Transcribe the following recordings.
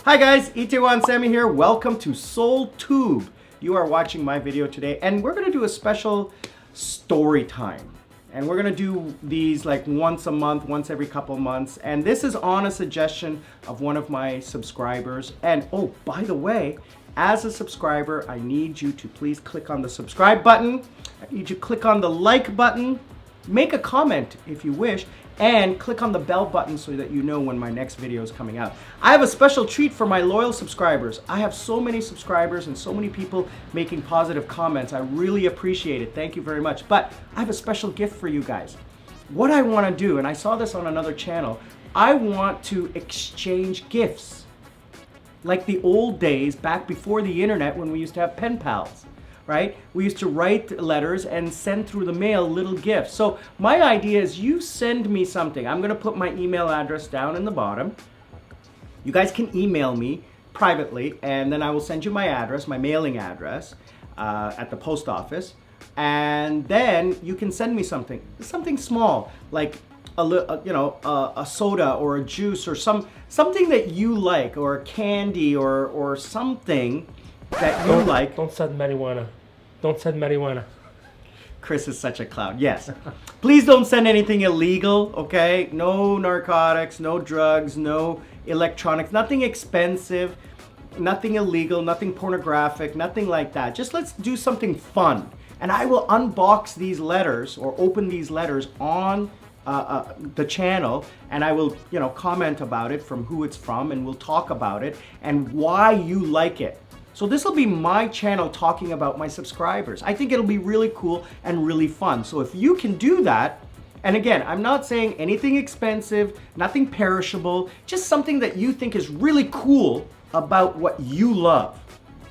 Hi guys, Itaewon Sammy here. Welcome to Soul Tube. You are watching my video today and we're gonna do a special story time. And we're gonna do these like once a month, once every couple months. And this is on a suggestion of one of my subscribers. And oh, by the way, as a subscriber, I need you to please click on the subscribe button. I need you to click on the like button. Make a comment if you wish, and click on the bell button so that you know when my next video is coming out. I have a special treat for my loyal subscribers. I have so many subscribers and so many people making positive comments. I really appreciate it. Thank you very much. But I have a special gift for you guys. What I want to do, and I saw this on another channel, I want to exchange gifts. Like the old days back before the internet when we used to have pen pals. Right? We used to write letters and send through the mail little gifts. So my idea is you send me something. I'm gonna put my email address down in the bottom. You guys can email me privately and then I will send you my address, my mailing address at the post office. And then you can send me something small, like a soda or a juice or something that you like, or a candy or something that you like. Don't send marijuana. Don't send marijuana. Chris is such a clown. Yes. Please don't send anything illegal, okay? No narcotics, no drugs, no electronics, nothing expensive, nothing illegal, nothing pornographic, nothing like that. Just let's do something fun. And I will unbox these letters or open these letters on the channel, and I will, comment about it, from who it's from, and we'll talk about it and why you like it. So this will be my channel talking about my subscribers. I think it'll be really cool and really fun. So if you can do that, and again, I'm not saying anything expensive, nothing perishable, just something that you think is really cool about what you love,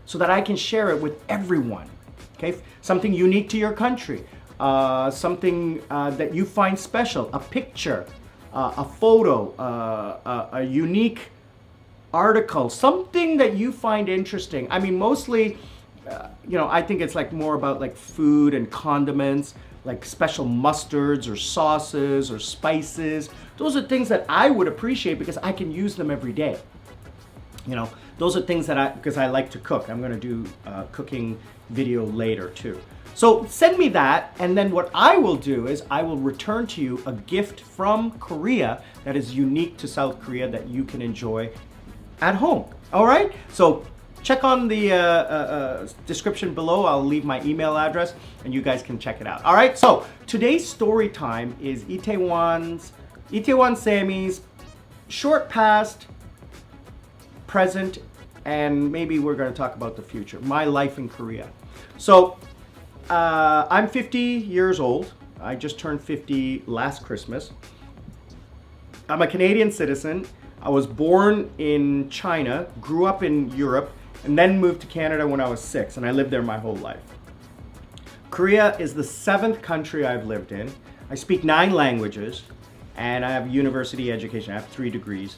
so that I can share it with everyone, okay? Something unique to your country, something that you find special, a picture, a photo, a unique article, something that you find interesting. I mean, mostly, I think it's like more about like food and condiments, like special mustards or sauces or spices. Those are things that I would appreciate because I can use them every day. Those are things that because I like to cook. I'm gonna do a cooking video later too. So send me that, and then what I will do is I will return to you a gift from Korea that is unique to South Korea that you can enjoy at home. All right, so check on the description below. I'll leave my email address and you guys can check it out. All right, so today's story time is Itaewon Sammy's short past, present, and maybe we're going to talk about the future, my life in Korea. So I'm 50 years old. I just turned 50 last Christmas. I'm a Canadian citizen. I was born in China, grew up in Europe, and then moved to Canada when I was 6, and I lived there my whole life. Korea is the 7th country I've lived in. I speak 9 languages, and I have university education. I have 3 degrees.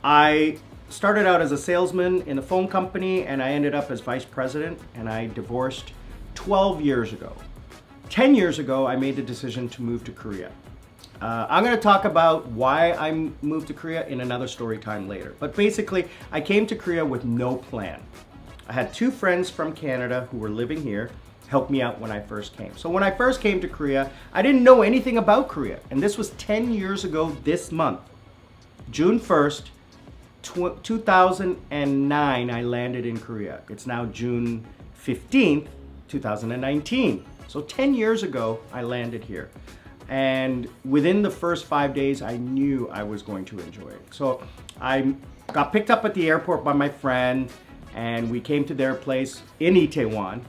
I started out as a salesman in a phone company, and I ended up as vice president, and I divorced 12 years ago. 10 years ago, I made the decision to move to Korea. I'm going to talk about why I moved to Korea in another story time later. But basically, I came to Korea with no plan. I had 2 friends from Canada who were living here, helped me out when I first came. So when I first came to Korea, I didn't know anything about Korea. And this was 10 years ago this month. June 1st, 2009, I landed in Korea. It's now June 15th, 2019. So 10 years ago, I landed here. And within the first 5 days, I knew I was going to enjoy it. So I got picked up at the airport by my friend, and we came to their place in Itaewon,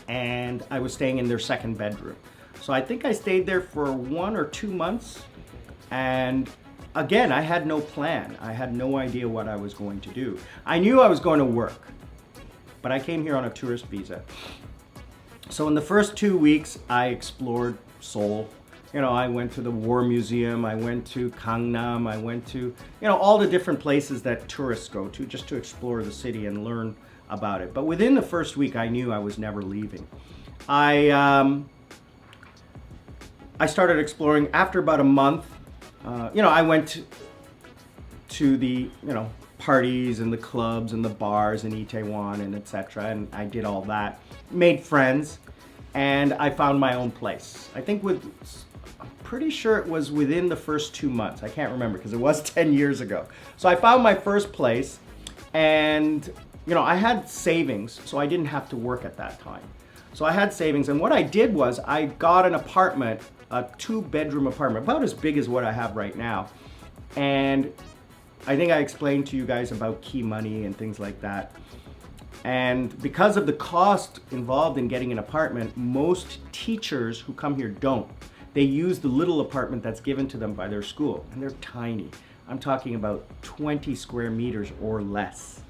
and I was staying in their 2nd bedroom. So I think I stayed there for 1 or 2 months, and again, I had no plan. I had no idea what I was going to do. I knew I was going to work, but I came here on a tourist visa. So in the first 2 weeks, I explored Seoul. I went to the War Museum, I went to Gangnam, I went to, all the different places that tourists go to just to explore the city and learn about it. But within the first week, I knew I was never leaving. I started exploring after about a month. I went to the, parties and the clubs and the bars in Itaewon and etc. And I did all that, made friends, and I found my own place. I'm pretty sure it was within the first 2 months. I can't remember because it was 10 years ago. So I found my first place, and I had savings, so I didn't have to work at that time. So I had savings, and what I did was I got an apartment, a 2-bedroom apartment, about as big as what I have right now. And I think I explained to you guys about key money and things like that. And because of the cost involved in getting an apartment, most teachers who come here don't. They use the little apartment that's given to them by their school, and they're tiny. I'm talking about 20 square meters or less,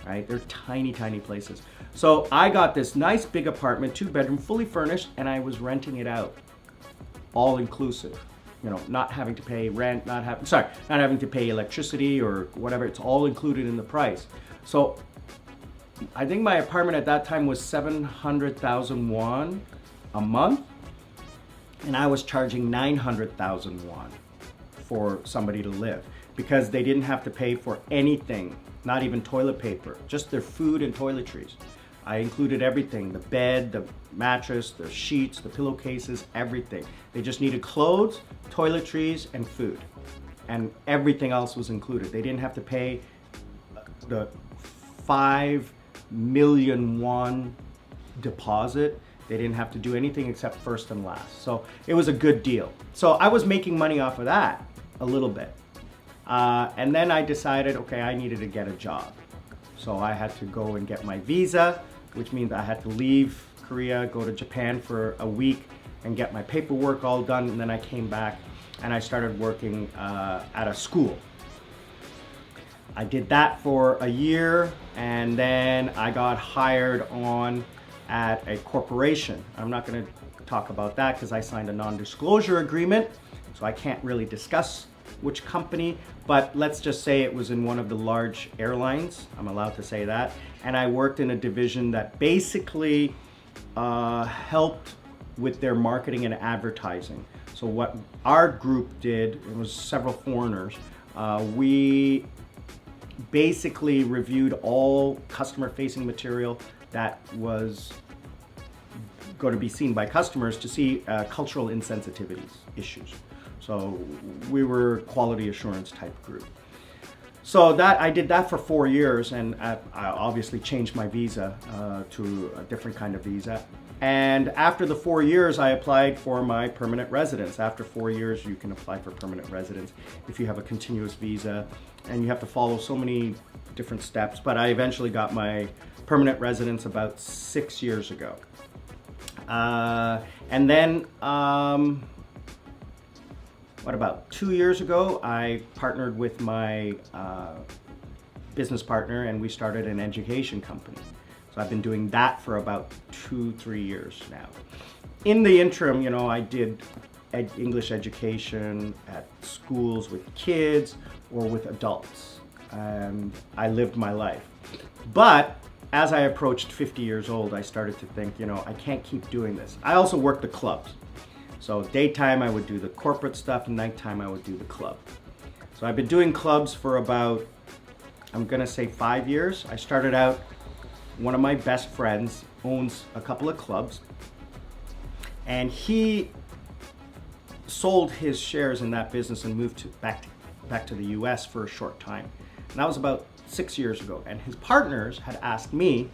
right? They're tiny, tiny places. So I got this nice big apartment, 2-bedroom, fully furnished, and I was renting it out, all inclusive. Not having to pay rent, not having to pay electricity or whatever. It's all included in the price. So I think my apartment at that time was 700,000 won a month, and I was charging 900,000 won for somebody to live because they didn't have to pay for anything, not even toilet paper, just their food and toiletries. I included everything, the bed, the mattress, the sheets, the pillowcases, everything. They just needed clothes, toiletries, and food. And everything else was included. They didn't have to pay the 5 million won deposit. They didn't have to do anything except first and last. So it was a good deal. So I was making money off of that a little bit. And then I decided, okay, I needed to get a job. So I had to go and get my visa, which means I had to leave Korea, go to Japan for a week and get my paperwork all done. And then I came back and I started working at a school. I did that for a year, and then I got hired on at a corporation. I'm not going to talk about that because I signed a non-disclosure agreement, so I can't really discuss which company, but let's just say it was in one of the large airlines. I'm allowed to say that. And I worked in a division that basically helped with their marketing and advertising. So what our group did, it was several foreigners, we basically reviewed all customer-facing material that was going to be seen by customers to see cultural insensitivities issues. So we were quality assurance type group. So that I did that for 4 years, and I obviously changed my visa to a different kind of visa. And after the 4 years, I applied for my permanent residence. After 4 years, you can apply for permanent residence if you have a continuous visa, and you have to follow so many different steps. But I eventually got my permanent residence about 6 years ago. And then, what about 2 years ago, I partnered with my business partner, and we started an education company. So I've been doing that for about 2-3 years now. In the interim, I did English education at schools with kids or with adults. I lived my life. But as I approached 50 years old, I started to think, I can't keep doing this. I also worked the clubs. So daytime I would do the corporate stuff, and nighttime I would do the club. So I've been doing clubs for about, I'm gonna say 5 years. I started out, one of my best friends owns a couple of clubs, and he sold his shares in that business and moved back to the US for a short time. And that was about 6 years ago. And his partners had asked me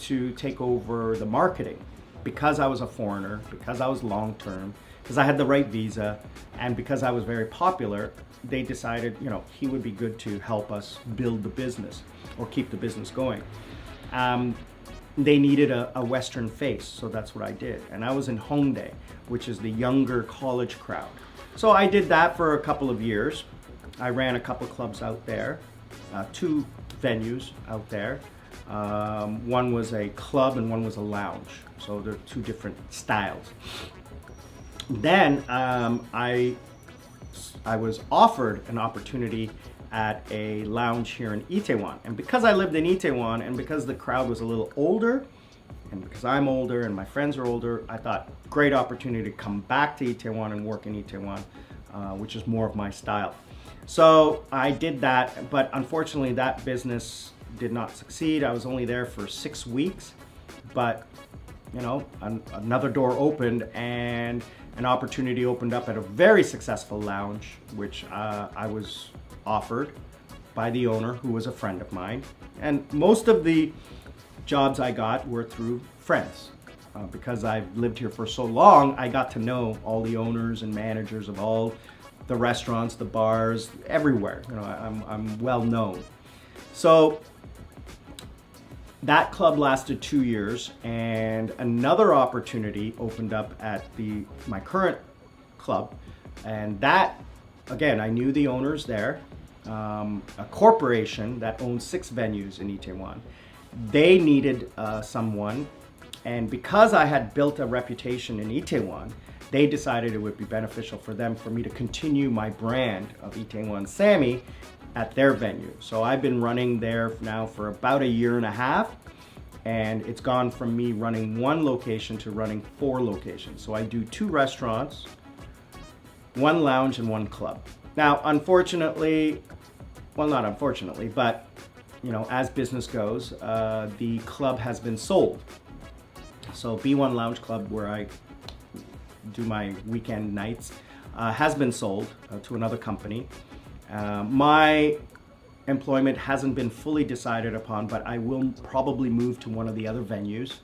to take over the marketing because I was a foreigner, because I was long-term, because I had the right visa, and because I was very popular. They decided, he would be good to help us build the business or keep the business going. They needed a Western face, so that's what I did. And I was in Hongdae, which is the younger college crowd. So I did that for a couple of years. I ran a couple clubs out there, 2 venues out there. One was a club and one was a lounge. So they're 2 different styles. Then I was offered an opportunity at a lounge here in Itaewon. And because I lived in Itaewon, and because the crowd was a little older, and because I'm older and my friends are older, I thought, great opportunity to come back to Itaewon and work in Itaewon. which is more of my style. So I did that, but unfortunately that business did not succeed. I was only there for 6 weeks, but you know, another door opened and an opportunity opened up at a very successful lounge, which I was offered by the owner, who was a friend of mine. And most of the jobs I got were through friends. Because I've lived here for so long, I got to know all the owners and managers of all the restaurants, the bars, everywhere. You know, I'm well known. So that club lasted 2 years, and another opportunity opened up at my current club, and that, again, I knew the owners there, a corporation that owns 6 venues in Itaewon. They needed someone, and because I had built a reputation in Itaewon, they decided it would be beneficial for them for me to continue my brand of Itaewon Sammy at their venue. So I've been running there now for about 1.5 years, and it's gone from me running 1 location to running 4 locations. So I do 2 restaurants, 1 lounge, and 1 club. Now, unfortunately, well, not unfortunately, but you know, as business goes, the club has been sold. So B1 Lounge Club, where I do my weekend nights, has been sold to another company. My employment hasn't been fully decided upon, but I will probably move to one of the other venues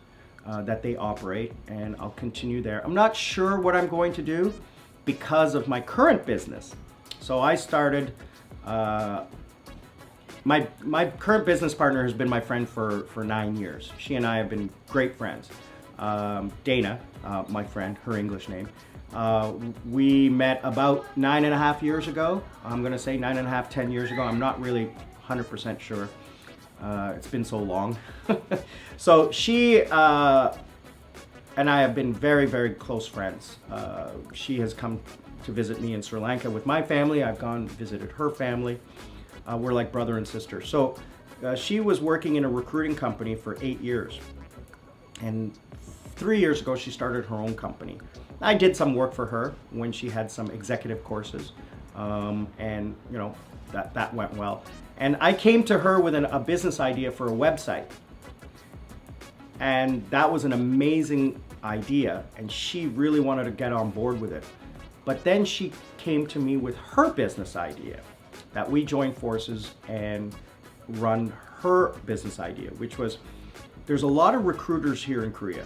that they operate, and I'll continue there. I'm not sure what I'm going to do because of my current business. So I started, my current business partner has been my friend for 9 years. She and I have been great friends. Dana, my friend, her English name. We met about 9.5 years ago. I'm gonna say 9.5, 10 years ago. I'm not really 100% sure. It's been so long. So she and I have been very, very close friends. She has come to visit me in Sri Lanka with my family. I've gone visited her family. We're like brother and sister. So she was working in a recruiting company for 8 years. And 3 years ago, she started her own company. I did some work for her when she had some executive courses, and you know, that went well. And I came to her with a business idea for a website, and that was an amazing idea, and she really wanted to get on board with it. But then she came to me with her business idea, that we joined forces and run her business idea, which was, there's a lot of recruiters here in Korea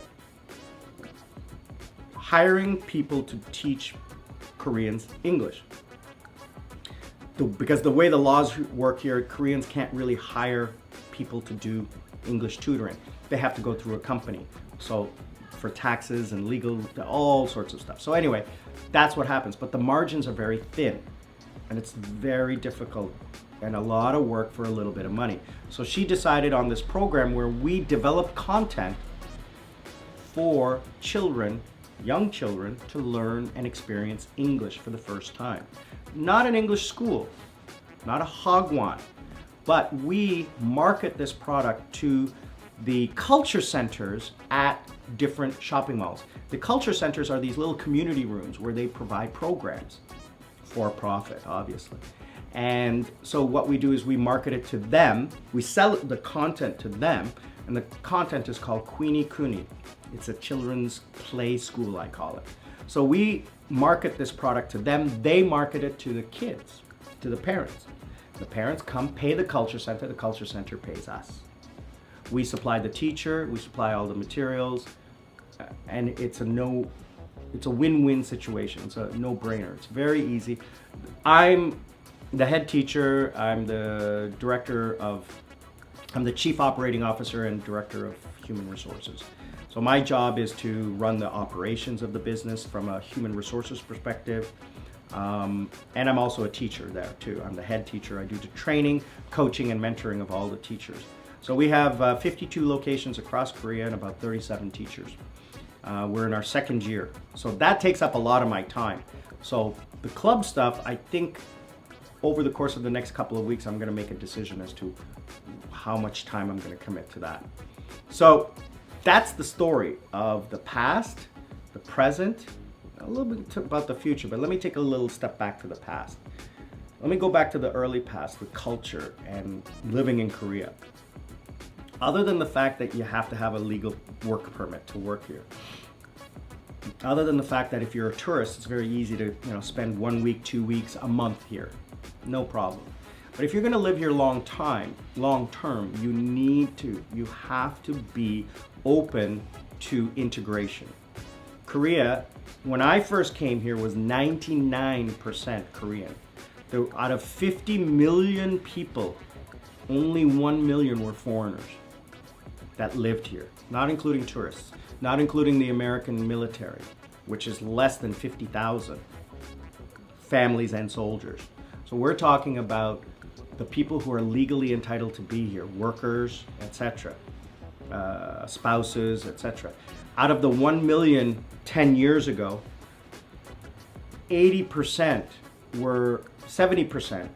hiring people to teach Koreans English. Because the way the laws work here, Koreans can't really hire people to do English tutoring. They have to go through a company. So for taxes and legal, all sorts of stuff. So anyway, that's what happens. But the margins are very thin, and it's very difficult and a lot of work for a little bit of money. So she decided on this program where we develop content for children, young children, to learn and experience English for the first time. Not an English school, not a hagwon, but we market this product to the culture centers at different shopping malls. The culture centers are these little community rooms where they provide programs for profit, obviously. And so what we do is we market it to them, we sell the content to them, and the content is called Queenie Kuni. It's a children's play school, I call it. So we market this product to them, they market it to the kids, to the parents. The parents come pay the culture center pays us. We supply the teacher, we supply all the materials, and it's a win-win situation. It's a no-brainer. It's very easy. I'm the head teacher, I'm the chief operating officer and director of human resources. So my job is to run the operations of the business from a human resources perspective. And I'm also a teacher there too. I'm the head teacher. I do the training, coaching, and mentoring of all the teachers. So we have 52 locations across Korea and about 37 teachers. We're in our 2nd year. So that takes up a lot of my time. So the club stuff, I think over the course of the next couple of weeks, I'm gonna make a decision as to how much time I'm gonna commit to that. So that's the story of the past, the present, a little bit about the future, but let me take a little step back to the past. Let me go back to the early past with culture and living in Korea. Other than the fact that you have to have a legal work permit to work here, other than the fact that if you're a tourist, it's very easy to spend 1 week, 2 weeks, a month here, no problem. But if you're going to live here long term, you have to be open to integration. Korea, when I first came here, was 99% Korean. Out of 50 million people, only 1 million were foreigners that lived here, not including tourists, not including the American military, which is less than 50,000 families and soldiers. So we're talking about the people who are legally entitled to be here, workers, etc., spouses, etc. Out of the 1 million 10 years ago, 70%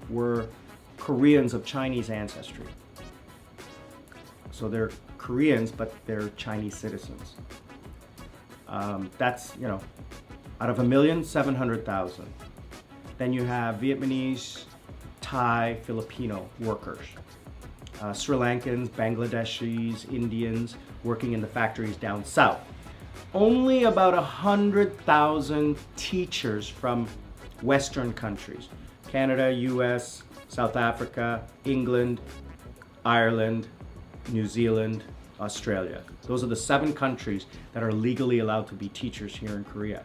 were Koreans of Chinese ancestry. So they're Koreans, but they're Chinese citizens. That's, out of 1,700,000. Then you have Vietnamese, Thai, Filipino workers. Sri Lankans, Bangladeshis, Indians working in the factories down south. Only about 100,000 teachers from Western countries. Canada, US, South Africa, England, Ireland, New Zealand, Australia. Those are the 7 countries that are legally allowed to be teachers here in Korea.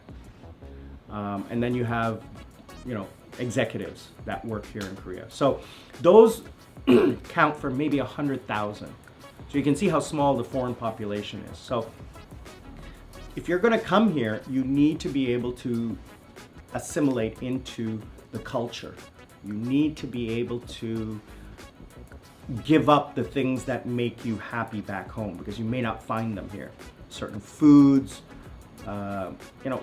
And then you have, executives that work here in Korea. So those count for maybe 100,000. So you can see how small the foreign population is. So if you're going to come here, you need to be able to assimilate into the culture. You need to be able to give up the things that make you happy back home, because you may not find them here. Certain foods,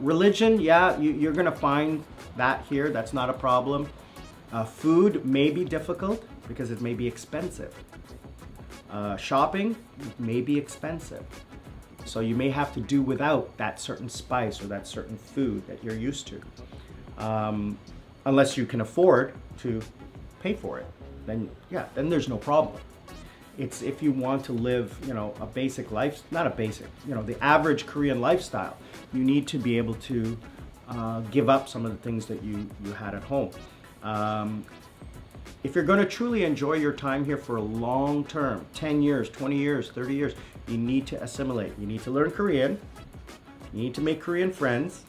religion, yeah, you're gonna find that here. That's not a problem. Food may be difficult because it may be expensive. Shopping may be expensive. So you may have to do without that certain spice or that certain food that you're used to. Unless you can afford to pay for it, then there's no problem. It's if you want to live, a basic life, not a basic, the average Korean lifestyle, you need to be able to give up some of the things that you had at home. If you're going to truly enjoy your time here for a long term, 10 years, 20 years, 30 years, you need to assimilate. You need to learn Korean. You need to make Korean friends.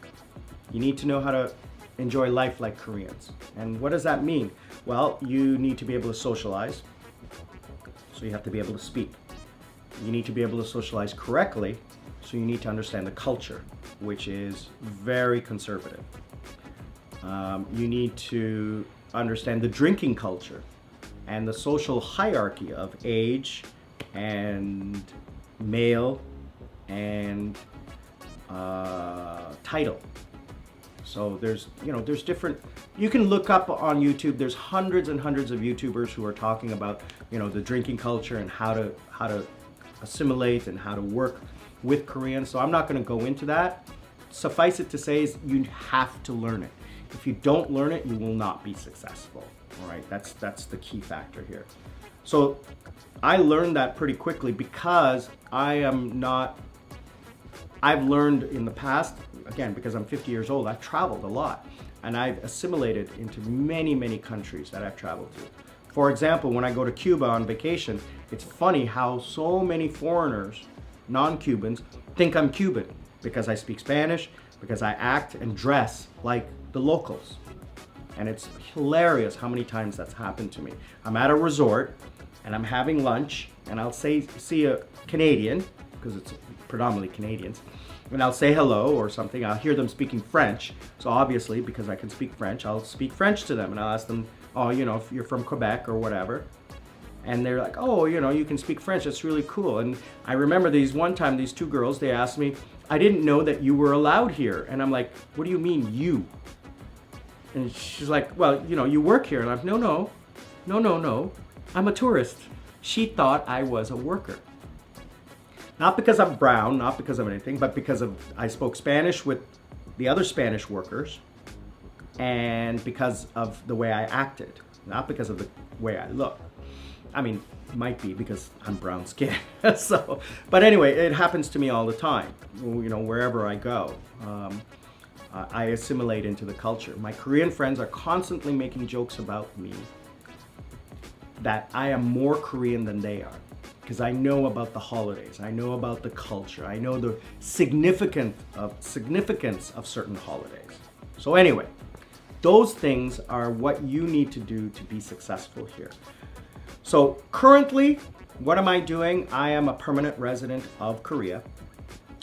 You need to know how to enjoy life like Koreans. And what does that mean? Well, you need to be able to socialize. So you have to be able to speak. You need to be able to socialize correctly. So you need to understand the culture, which is very conservative. You need to understand the drinking culture and the social hierarchy of age and male and title. So there's different, you can look up on YouTube, there's hundreds and hundreds of YouTubers who are talking about, the drinking culture and how to assimilate and how to work with Koreans. So I'm not going to go into that. Suffice it to say is you have to learn it. If you don't learn it, you will not be successful. All right, that's the key factor here. So I learned that pretty quickly because I've learned in the past, again, because I'm 50 years old, I've traveled a lot and I've assimilated into many, many countries that I've traveled to. For example, when I go to Cuba on vacation, it's funny how so many foreigners, non-Cubans, think I'm Cuban because I speak Spanish, because I act and dress like the locals. And it's hilarious how many times that's happened to me. I'm at a resort and I'm having lunch and I'll see a Canadian, because it's predominantly Canadians, and I'll say hello or something. I'll hear them speaking French. So obviously, because I can speak French, I'll speak French to them and I'll ask them, oh, if you're from Quebec or whatever. And they're like, oh, you can speak French. That's really cool. And I remember one time, these 2 girls, they asked me, I didn't know that you were allowed here. And I'm like, what do you mean you? And she's like, well, you work here. And I'm like, no, I'm a tourist. She thought I was a worker. Not because I'm brown, not because of anything, but because I spoke Spanish with the other Spanish workers, and because of the way I acted, not because of the way I look. I mean, might be because I'm brown skinned. So, but anyway, it happens to me all the time. You know, wherever I go, I assimilate into the culture. My Korean friends are constantly making jokes about me that I am more Korean than they are, because I know about the holidays, I know about the culture, I know the significance of certain holidays. So anyway, those things are what you need to do to be successful here. So currently, what am I doing? I am a permanent resident of Korea,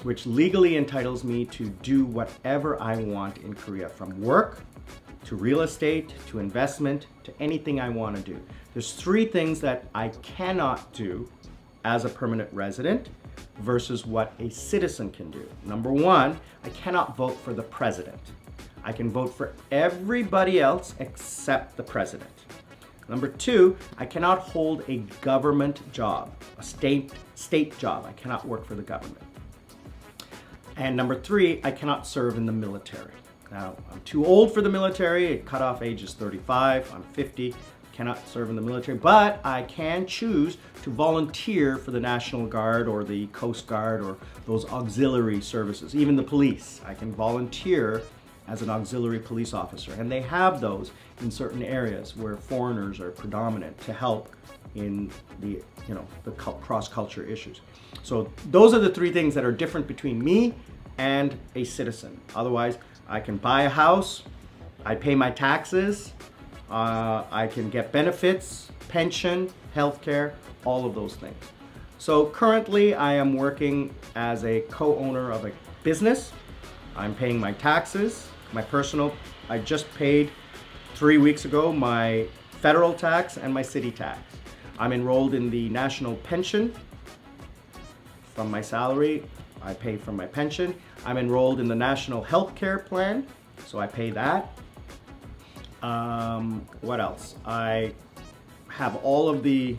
which legally entitles me to do whatever I want in Korea, from work to real estate to investment to anything I want to do. There's three things that I cannot do as a permanent resident versus what a citizen can do. Number one, I cannot vote for the president. I can vote for everybody else except the president. Number two, I cannot hold a government job, a state job. I cannot work for the government. And number three, I cannot serve in the military. Now, I'm too old for the military. Cutoff age is 35. I'm 50. Cannot serve in the military, but I can choose to volunteer for the National Guard or the Coast Guard or those auxiliary services. Even the police, I can volunteer as an auxiliary police officer, and they have those in certain areas where foreigners are predominant to help in the cross-culture issues. So those are the three things that are different between me and a citizen. Otherwise, I can buy a house, I pay my taxes, I can get benefits, pension, healthcare, all of those things. So currently I am working as a co-owner of a business. I'm paying my taxes, I just paid 3 weeks ago my federal tax and my city tax. I'm enrolled in the national pension from my salary. I pay for my pension. I'm enrolled in the national health care plan, so I pay that. What else? I have all of the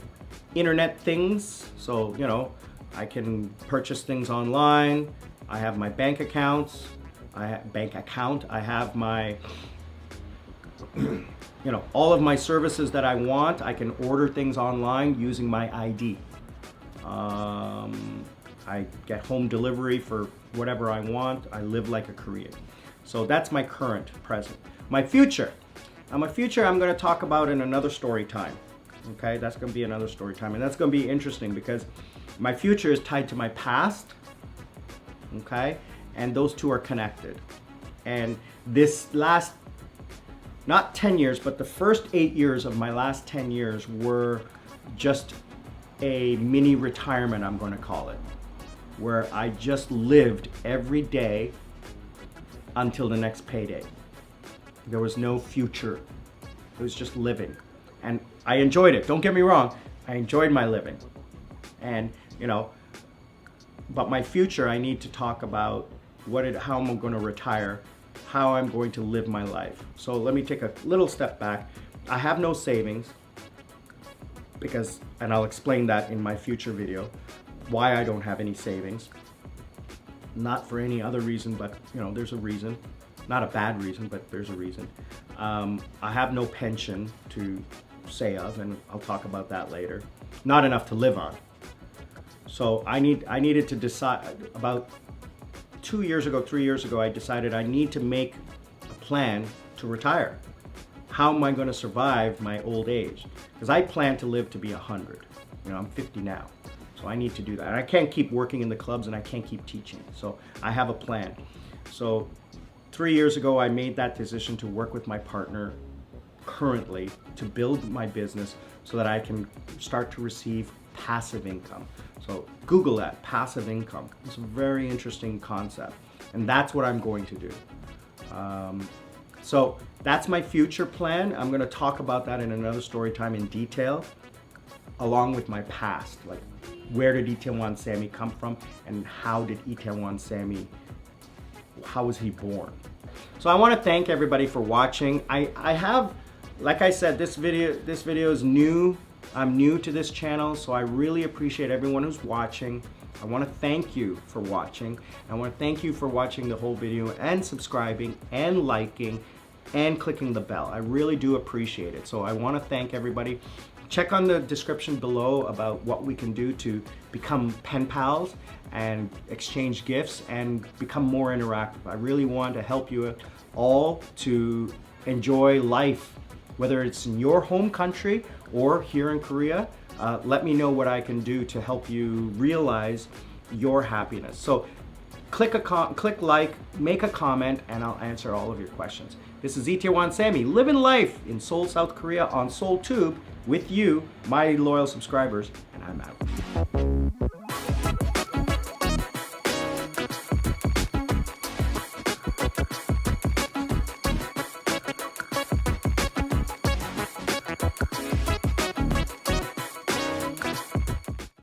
internet things, so I can purchase things online. I have my bank accounts. I have my all of my services that I want. I can order things online using my ID. I get home delivery for whatever I want. I live like a Korean. So that's my current present. My future. Now my future I'm going to talk about in another story time. Okay, that's going to be another story time, and that's going to be interesting because my future is tied to my past. Okay, and those two are connected. And this last, not 10 years, but the first 8 years of my last 10 years were just a mini retirement, I'm going to call it, where I just lived every day until the next payday. There was no future. It was just living. And I enjoyed it. Don't get me wrong. I enjoyed my living. And, but my future, I need to talk about how I'm going to retire, how I'm going to live my life. So let me take a little step back. I have no savings and I'll explain that in my future video, why I don't have any savings. Not for any other reason, but there's a reason. Not a bad reason, but there's a reason. I have no pension to say of, and I'll talk about that later. Not enough to live on. So I needed to decide about 3 years ago, I decided I need to make a plan to retire. How am I going to survive my old age? Because I plan to live to be 100. I'm 50 now. So I need to do that. And I can't keep working in the clubs and I can't keep teaching. So I have a plan. So 3 years ago, I made that decision to work with my partner currently to build my business so that I can start to receive passive income. So Google that, passive income. It's a very interesting concept. And that's what I'm going to do. So that's my future plan. I'm going to talk about that in another story time in detail, along with my past. Like, where did Itaewon Sammy come from, and how did Itaewon Sammy, how was he born? So I want to thank everybody for watching. I have, like I said, this video is new I'm new to this channel, so I really appreciate everyone who's watching. I want to thank you for watching. I want to thank you for watching the whole video and subscribing and liking and clicking the bell. I really do appreciate it. So I want to thank everybody. Check on the description below about what we can do to become pen pals and exchange gifts and become more interactive. I really want to help you all to enjoy life, whether it's in your home country or here in Korea. Let me know what I can do to help you realize your happiness. So click like, make a comment, and I'll answer all of your questions. This is Itaewon Sammy, living life in Seoul, South Korea on SeoulTube with you, my loyal subscribers, and I'm out.